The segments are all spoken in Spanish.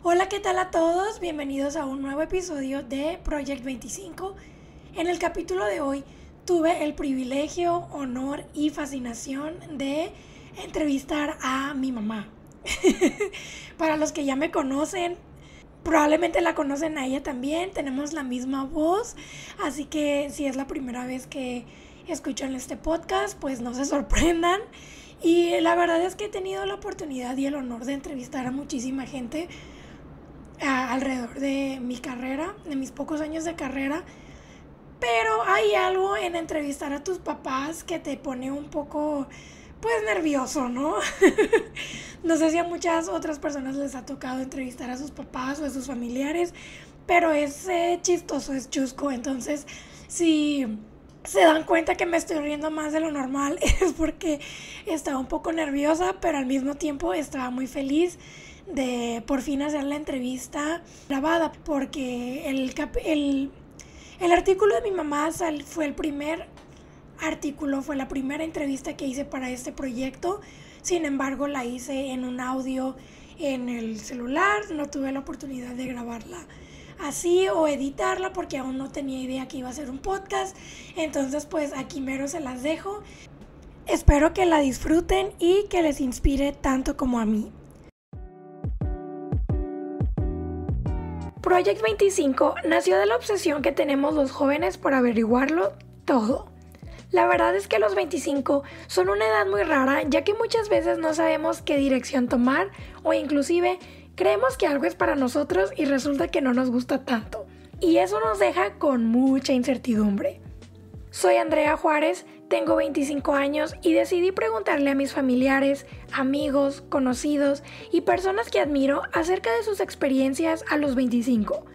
Hola, ¿qué tal a todos? Bienvenidos a un nuevo episodio de Project 25. En el capítulo de hoy tuve el privilegio, honor y fascinación de entrevistar a mi mamá. Para los que ya me conocen, probablemente la conocen a ella también, tenemos la misma voz, así que si es la primera vez que escuchan este podcast, pues no se sorprendan. Y la verdad es que he tenido la oportunidad y el honor de entrevistar a muchísima gente alrededor de mi carrera, de mis pocos años de carrera, pero hay algo en entrevistar a tus papás que te pone un poco, pues, nervioso, ¿no? No sé si a muchas otras personas les ha tocado entrevistar a sus papás o a sus familiares, pero es chistoso, es chusco. Entonces, si se dan cuenta que me estoy riendo más de lo normal, es porque estaba un poco nerviosa, pero al mismo tiempo estaba muy feliz de por fin hacer la entrevista grabada, porque el artículo de mi mamá fue el primer artículo, fue la primera entrevista que hice para este proyecto. Sin embargo, la hice en un audio en el celular, no tuve la oportunidad de grabarla así o editarla porque aún no tenía idea que iba a ser un podcast. Entonces, pues aquí mero se las dejo. Espero que la disfruten y que les inspire tanto como a mí. Project 25 nació de la obsesión que tenemos los jóvenes por averiguarlo todo. La verdad es que los 25 son una edad muy rara, ya que muchas veces no sabemos qué dirección tomar o inclusive creemos que algo es para nosotros y resulta que no nos gusta tanto. Y eso nos deja con mucha incertidumbre. Soy Andrea Juárez, tengo 25 años y decidí preguntarle a mis familiares, amigos, conocidos y personas que admiro acerca de sus experiencias a los 25.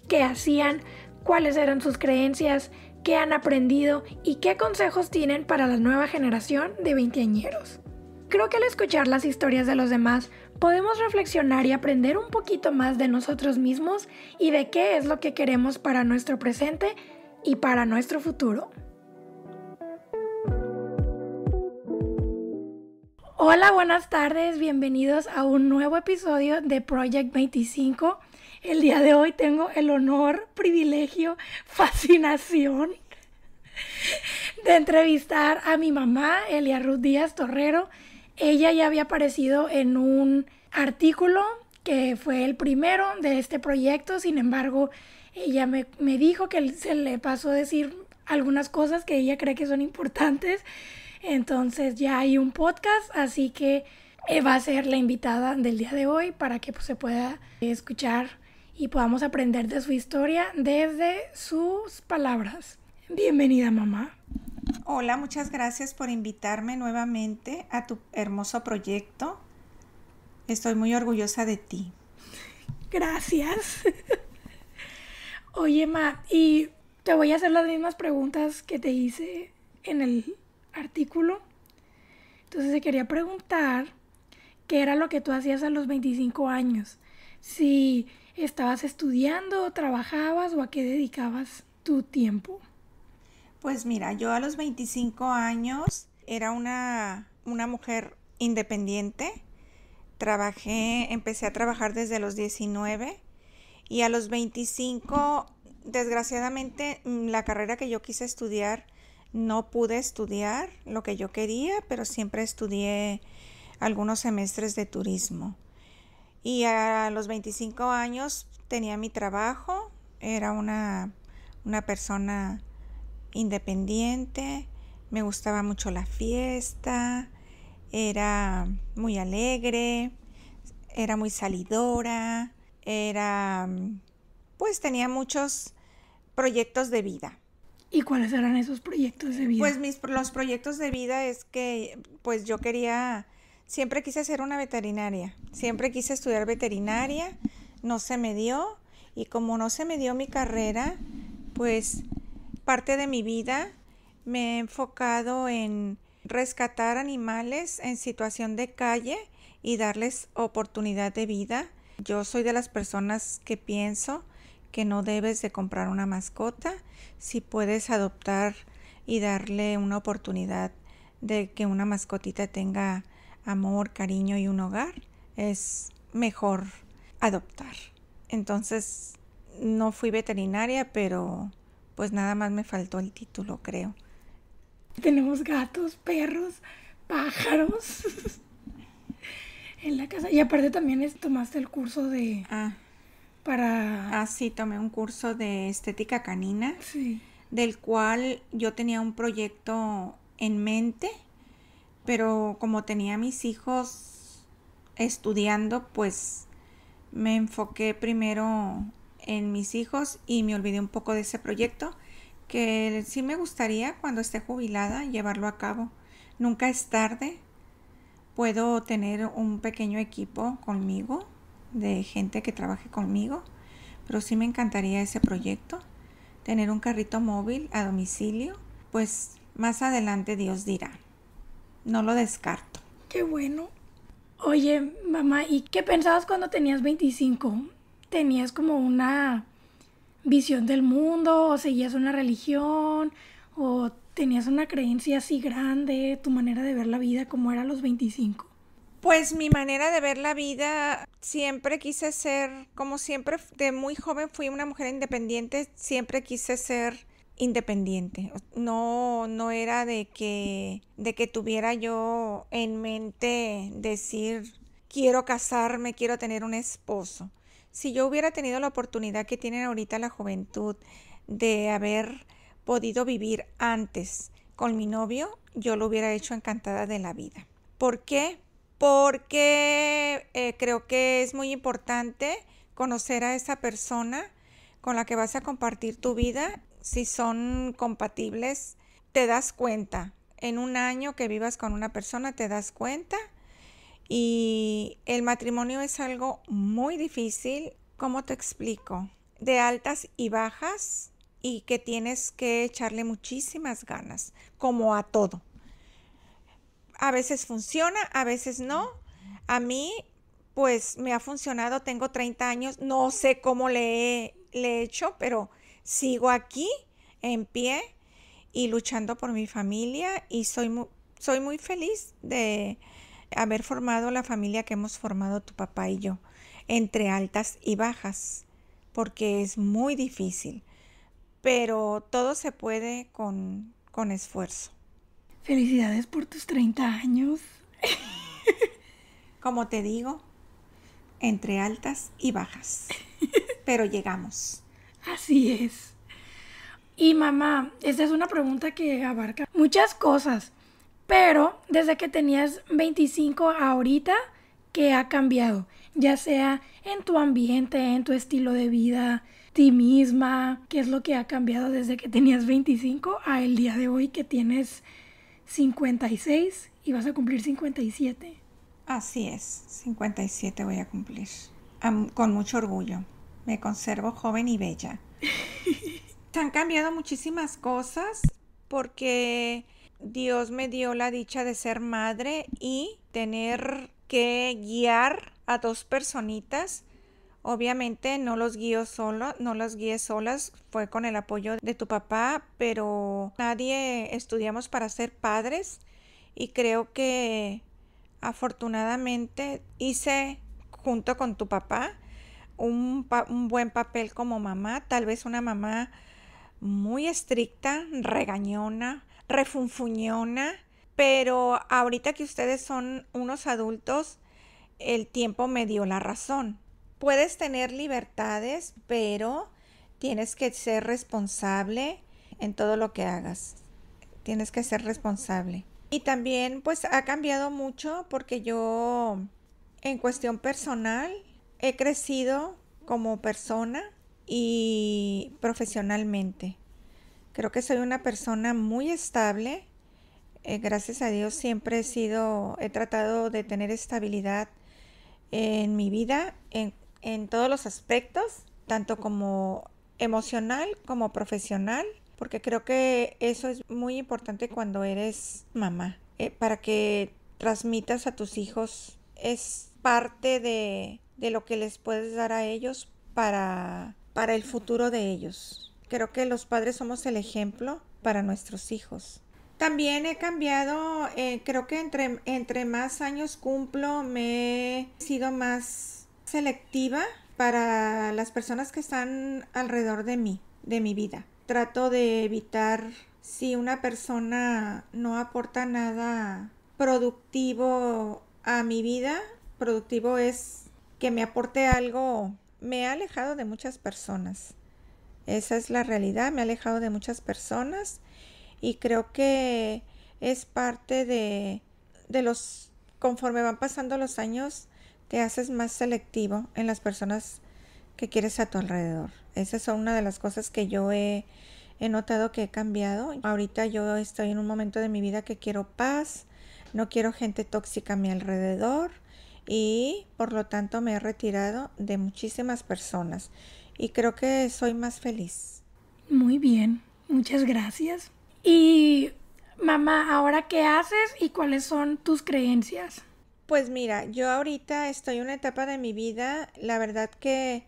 ¿Qué hacían? ¿Cuáles eran sus creencias? ¿Qué han aprendido? ¿Y qué consejos tienen para la nueva generación de veinteañeros? Creo que al escuchar las historias de los demás podemos reflexionar y aprender un poquito más de nosotros mismos y de qué es lo que queremos para nuestro presente y para nuestro futuro. Hola, buenas tardes, bienvenidos a un nuevo episodio de Project 25. El día de hoy tengo el honor, privilegio, fascinación de entrevistar a mi mamá, Elia Ruth Díaz Torrero. Ella ya había aparecido en un artículo que fue el primero de este proyecto. Sin embargo, ella me dijo que se le pasó a decir algunas cosas que ella cree que son importantes. Entonces ya hay un podcast, así que va a ser la invitada del día de hoy para que se pueda escuchar y podamos aprender de su historia desde sus palabras. Bienvenida, mamá. Hola, muchas gracias por invitarme nuevamente a tu hermoso proyecto. Estoy muy orgullosa de ti. Gracias. Oye, ma, y te voy a hacer las mismas preguntas que te hice en el artículo. Entonces te quería preguntar qué era lo que tú hacías a los 25 años. Si estabas estudiando, trabajabas o a qué dedicabas tu tiempo. Pues mira, yo a los 25 años era una mujer independiente. Empecé a trabajar desde los 19 y a los 25, desgraciadamente, la carrera que yo quise estudiar, no pude estudiar lo que yo quería, pero siempre estudié algunos semestres de turismo. Y a los 25 años tenía mi trabajo, era una persona independiente, me gustaba mucho la fiesta, era muy alegre, era muy salidora, pues tenía muchos proyectos de vida. ¿Y cuáles eran esos proyectos de vida? Pues los proyectos de vida es que pues yo siempre quise ser una veterinaria, siempre quise estudiar veterinaria, no se me dio, y como no se me dio mi carrera, pues parte de mi vida me he enfocado en rescatar animales en situación de calle y darles oportunidad de vida. Yo soy de las personas que pienso que no debes de comprar una mascota. Si puedes adoptar y darle una oportunidad de que una mascotita tenga amor, cariño y un hogar, es mejor adoptar. Entonces no fui veterinaria, pero pues nada más me faltó el título, creo. Tenemos gatos, perros, pájaros en la casa. Y aparte también tomaste el curso de... Sí, tomé un curso de estética canina, Sí. del cual yo tenía un proyecto en mente, pero como tenía a mis hijos estudiando, pues me enfoqué primero en mis hijos y me olvidé un poco de ese proyecto, que sí me gustaría cuando esté jubilada llevarlo a cabo. Nunca es tarde. Puedo tener un pequeño equipo conmigo, de gente que trabaje conmigo, pero sí me encantaría ese proyecto, tener un carrito móvil a domicilio. Pues más adelante Dios dirá, no lo descarto. Qué bueno. Oye, mamá, ¿y qué pensabas cuando tenías 25? ¿Tenías como una visión del mundo o seguías una religión o tenías una creencia así grande, tu manera de ver la vida como era a los 25? Pues mi manera de ver la vida, siempre quise ser, como siempre, de muy joven fui una mujer independiente, siempre quise ser independiente. No era de que tuviera yo en mente decir, quiero casarme, quiero tener un esposo. Si yo hubiera tenido la oportunidad que tienen ahorita la juventud de haber podido vivir antes con mi novio, yo lo hubiera hecho encantada de la vida. ¿Por qué? Porque creo que es muy importante conocer a esa persona con la que vas a compartir tu vida. Si son compatibles, te das cuenta. En un año que vivas con una persona, te das cuenta. Y el matrimonio es algo muy difícil. ¿Cómo te explico? De altas y bajas, y que tienes que echarle muchísimas ganas, como a todo. A veces funciona, a veces no. A mí, pues me ha funcionado, tengo 30 años, no sé cómo le he hecho, pero sigo aquí en pie y luchando por mi familia, y soy muy feliz de haber formado la familia que hemos formado tu papá y yo, entre altas y bajas, porque es muy difícil, pero todo se puede con esfuerzo. Felicidades por tus 30 años. Como te digo, entre altas y bajas, pero llegamos. Así es. Y mamá, esta es una pregunta que abarca muchas cosas, pero desde que tenías 25 a ahorita, ¿qué ha cambiado? Ya sea en tu ambiente, en tu estilo de vida, ti misma, ¿qué es lo que ha cambiado desde que tenías 25 a el día de hoy que tienes 56 y vas a cumplir 57? Así es, 57 voy a cumplir. Con mucho orgullo. Me conservo joven y bella. Han cambiado muchísimas cosas porque Dios me dio la dicha de ser madre y tener que guiar a dos personitas. Obviamente no los guío solo, no los guié solas, fue con el apoyo de tu papá, pero nadie estudiamos para ser padres, y creo que afortunadamente hice junto con tu papá un buen papel como mamá. Tal vez una mamá muy estricta, regañona, refunfuñona, pero ahorita que ustedes son unos adultos, el tiempo me dio la razón. Puedes tener libertades, pero tienes que ser responsable en todo lo que hagas. Tienes que ser responsable. Y también pues ha cambiado mucho porque yo en cuestión personal he crecido como persona y profesionalmente. Creo que soy una persona muy estable. Gracias a Dios siempre he tratado de tener estabilidad en mi vida, en todos los aspectos, tanto como emocional como profesional, porque creo que eso es muy importante cuando eres mamá, para que transmitas a tus hijos. Es parte de lo que les puedes dar a ellos para el futuro de ellos. Creo que los padres somos el ejemplo para nuestros hijos. También he cambiado, creo que entre más años cumplo, me he sido más selectiva para las personas que están alrededor de mí, de mi vida. Trato de evitar, si una persona no aporta nada productivo a mi vida, productivo es que me aporte algo. Me he alejado de muchas personas. Esa es la realidad, me he alejado de muchas personas y creo que es parte de los, conforme van pasando los años, te haces más selectivo en las personas que quieres a tu alrededor. Esa es una de las cosas que yo he notado que he cambiado. Ahorita yo estoy en un momento de mi vida que quiero paz, no quiero gente tóxica a mi alrededor y por lo tanto me he retirado de muchísimas personas y creo que soy más feliz. Muy bien, muchas gracias. Y mamá, ¿ahora qué haces y cuáles son tus creencias? Pues mira, yo ahorita estoy en una etapa de mi vida, la verdad que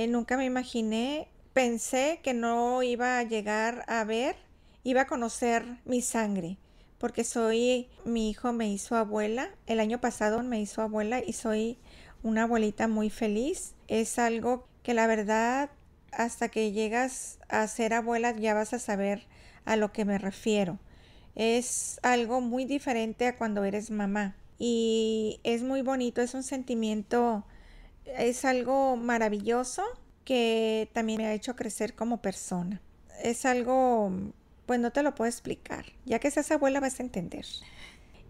nunca me imaginé, pensé que no iba a llegar a ver, iba a conocer mi sangre, porque mi hijo me hizo abuela, el año pasado me hizo abuela y soy una abuelita muy feliz. Es algo que la verdad, hasta que llegas a ser abuela ya vas a saber a lo que me refiero. Es algo muy diferente a cuando eres mamá y es muy bonito, es un sentimiento, es algo maravilloso que también me ha hecho crecer como persona. Es algo, pues no te lo puedo explicar. Ya que seas abuela vas a entender.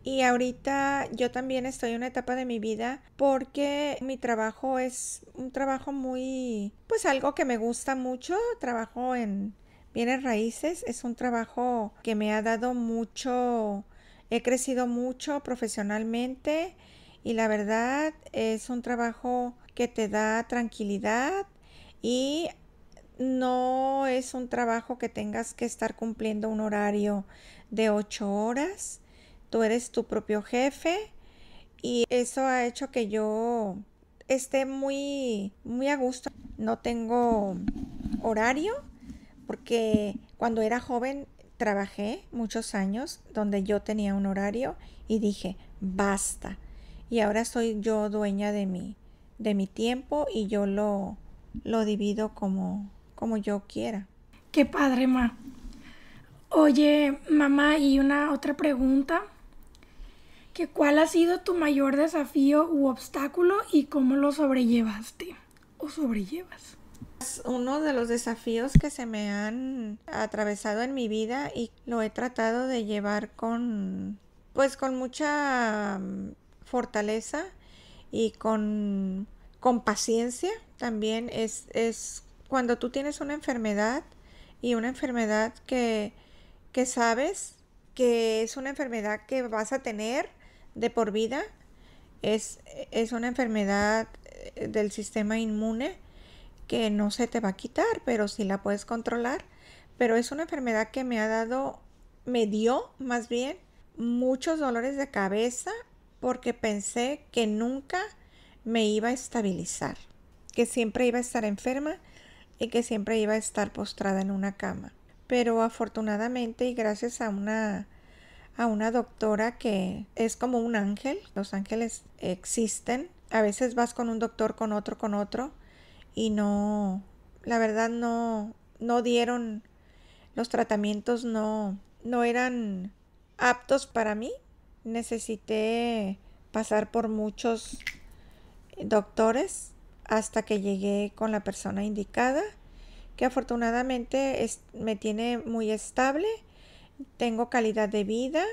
Y ahorita yo también estoy en una etapa de mi vida porque mi trabajo es un trabajo muy, pues algo que me gusta mucho. Trabajo en bienes raíces. Es un trabajo que me ha dado mucho, he crecido mucho profesionalmente y la verdad es un trabajo que te da tranquilidad y no es un trabajo que tengas que estar cumpliendo un horario de 8 horas. Tú eres tu propio jefe y eso ha hecho que yo esté muy, muy a gusto. No tengo horario porque cuando era joven trabajé muchos años donde yo tenía un horario y dije, basta. Y ahora soy yo dueña de mi tiempo y yo lo divido como yo quiera. Qué padre, ma. Oye, mamá, y una otra pregunta. ¿Cuál ha sido tu mayor desafío u obstáculo y cómo lo sobrellevaste o sobrellevas? Uno de los desafíos que se me han atravesado en mi vida y lo he tratado de llevar pues con mucha fortaleza y con paciencia también es cuando tú tienes una enfermedad y una enfermedad que sabes que es una enfermedad que vas a tener de por vida, es una enfermedad del sistema inmune que no se te va a quitar, pero sí la puedes controlar. Pero es una enfermedad que me dio más bien muchos dolores de cabeza porque pensé que nunca me iba a estabilizar, que siempre iba a estar enferma y que siempre iba a estar postrada en una cama. Pero afortunadamente y gracias a una doctora que es como un ángel, los ángeles existen. A veces vas con un doctor, con otro y no, la verdad no dieron, los tratamientos no eran aptos para mí. Necesité pasar por muchos doctores hasta que llegué con la persona indicada, que afortunadamente me tiene muy estable. Tengo calidad de vida,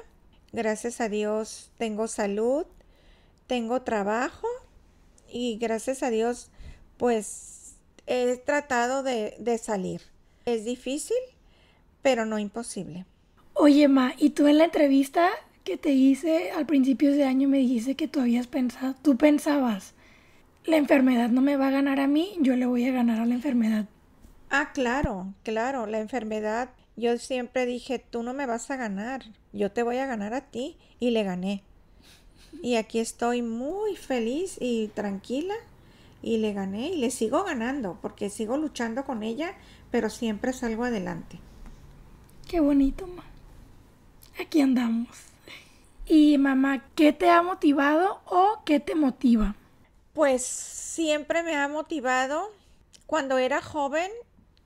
gracias a Dios tengo salud, tengo trabajo y gracias a Dios pues he tratado de salir. Es difícil, pero no imposible. Oye, ma, y tú en la entrevista que te hice al principio de año me dijiste que tú pensabas, la enfermedad no me va a ganar a mí, yo le voy a ganar a la enfermedad. Ah, claro, la enfermedad. Yo siempre dije, tú no me vas a ganar, yo te voy a ganar a ti. Y le gané. Y aquí estoy muy feliz y tranquila. Y le gané y le sigo ganando porque sigo luchando con ella, pero siempre salgo adelante. Qué bonito, ma. Aquí andamos. Y mamá, ¿qué te ha motivado o qué te motiva? Pues siempre me ha motivado. Cuando era joven,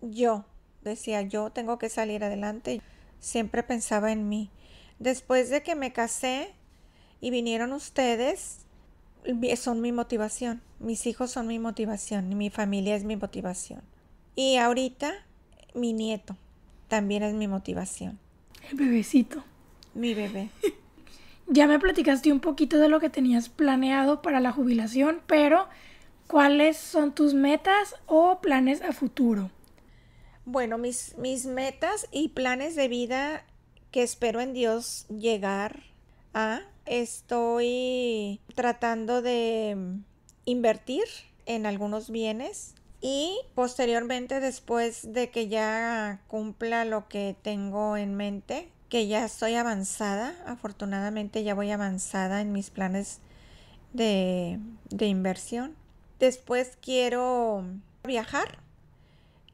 yo decía, yo tengo que salir adelante. Siempre pensaba en mí. Después de que me casé y vinieron ustedes, son mi motivación. Mis hijos son mi motivación y mi familia es mi motivación. Y ahorita mi nieto también es mi motivación. El bebecito. Mi bebé. Ya me platicaste un poquito de lo que tenías planeado para la jubilación, pero ¿cuáles son tus metas o planes a futuro? Bueno, mis metas y planes de vida que espero en Dios llegar a... Estoy tratando de invertir en algunos bienes y posteriormente, después de que ya cumpla lo que tengo en mente, que ya estoy avanzada, afortunadamente ya voy avanzada en mis planes de inversión. Después quiero viajar,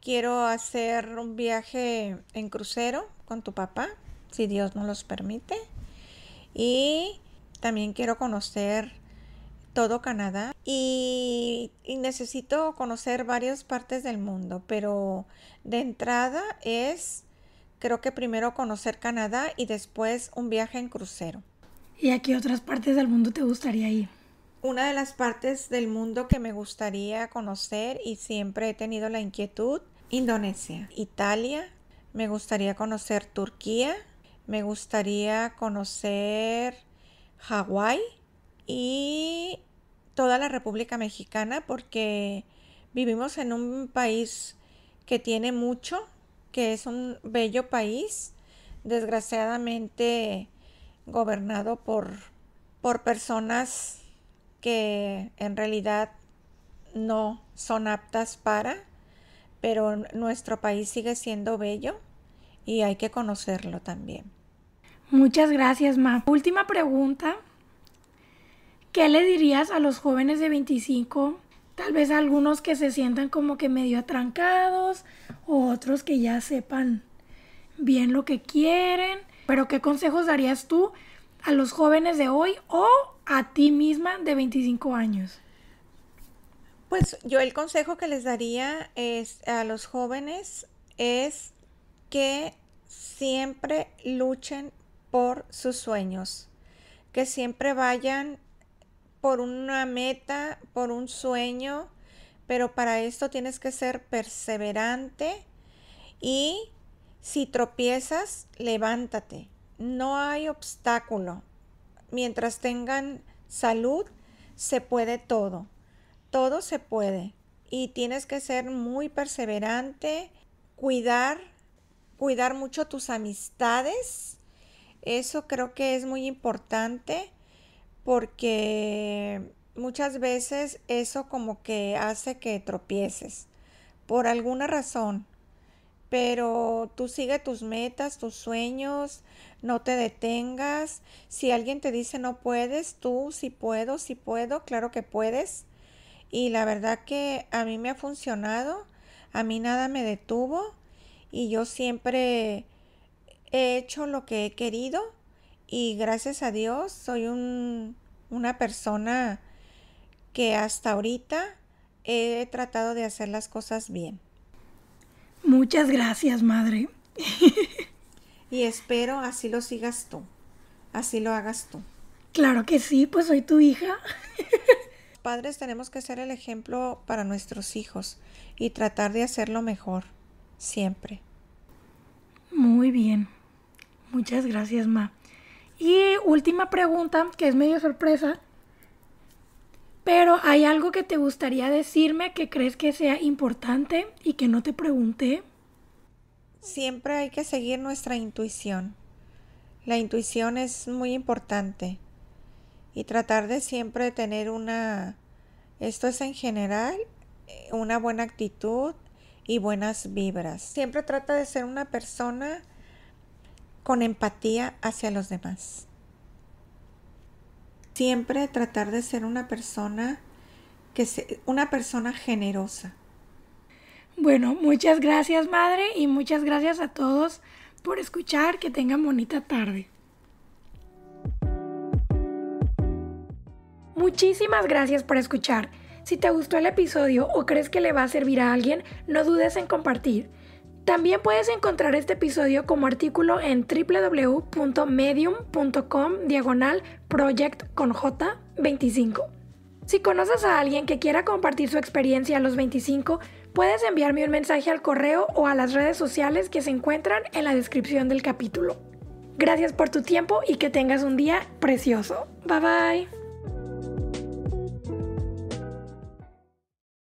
quiero hacer un viaje en crucero con tu papá, si Dios nos los permite. Y también quiero conocer todo Canadá y necesito conocer varias partes del mundo, pero de entrada creo que primero conocer Canadá y después un viaje en crucero. ¿Y a qué otras partes del mundo te gustaría ir? Una de las partes del mundo que me gustaría conocer y siempre he tenido la inquietud, Indonesia, Italia, me gustaría conocer Turquía, me gustaría conocer Hawái y toda la República Mexicana porque vivimos en un país que tiene mucho, que es un bello país, desgraciadamente gobernado por personas que en realidad no son aptas pero nuestro país sigue siendo bello y hay que conocerlo también. Muchas gracias, Ma. Última pregunta. ¿Qué le dirías a los jóvenes de 25? Tal vez a algunos que se sientan como que medio atrancados o otros que ya sepan bien lo que quieren. Pero ¿qué consejos darías tú a los jóvenes de hoy o a ti misma de 25 años? Pues yo el consejo que les daría a los jóvenes es que siempre luchen por sus sueños, que siempre vayan por una meta, por un sueño, pero para esto tienes que ser perseverante y si tropiezas, levántate. No hay obstáculo. Mientras tengan salud, se puede todo. Todo se puede. Y tienes que ser muy perseverante, cuidar mucho tus amistades. Eso creo que es muy importante porque muchas veces eso como que hace que tropieces por alguna razón. Pero tú sigue tus metas, tus sueños, no te detengas. Si alguien te dice no puedes, tú sí puedo, claro que puedes. Y la verdad que a mí me ha funcionado, a mí nada me detuvo y yo siempre he hecho lo que he querido y gracias a Dios soy una persona que hasta ahorita he tratado de hacer las cosas bien. Muchas gracias, madre. Y espero así lo sigas tú, así lo hagas tú. Claro que sí, pues soy tu hija. Padres tenemos que ser el ejemplo para nuestros hijos y tratar de hacerlo mejor, siempre. Muy bien. Muchas gracias, Ma. Y última pregunta, que es medio sorpresa. Pero ¿hay algo que te gustaría decirme que crees que sea importante y que no te pregunté? Siempre hay que seguir nuestra intuición. La intuición es muy importante. Y tratar de siempre tener esto es en general, una buena actitud y buenas vibras. Siempre trata de ser una persona con empatía hacia los demás. Siempre tratar de ser una persona generosa. Bueno, muchas gracias, madre, y muchas gracias a todos por escuchar. Que tengan bonita tarde. Muchísimas gracias por escuchar. Si te gustó el episodio o crees que le va a servir a alguien, no dudes en compartir. También puedes encontrar este episodio como artículo en www.medium.com/project25. Si conoces a alguien que quiera compartir su experiencia a los 25, puedes enviarme un mensaje al correo o a las redes sociales que se encuentran en la descripción del capítulo. Gracias por tu tiempo y que tengas un día precioso. Bye bye.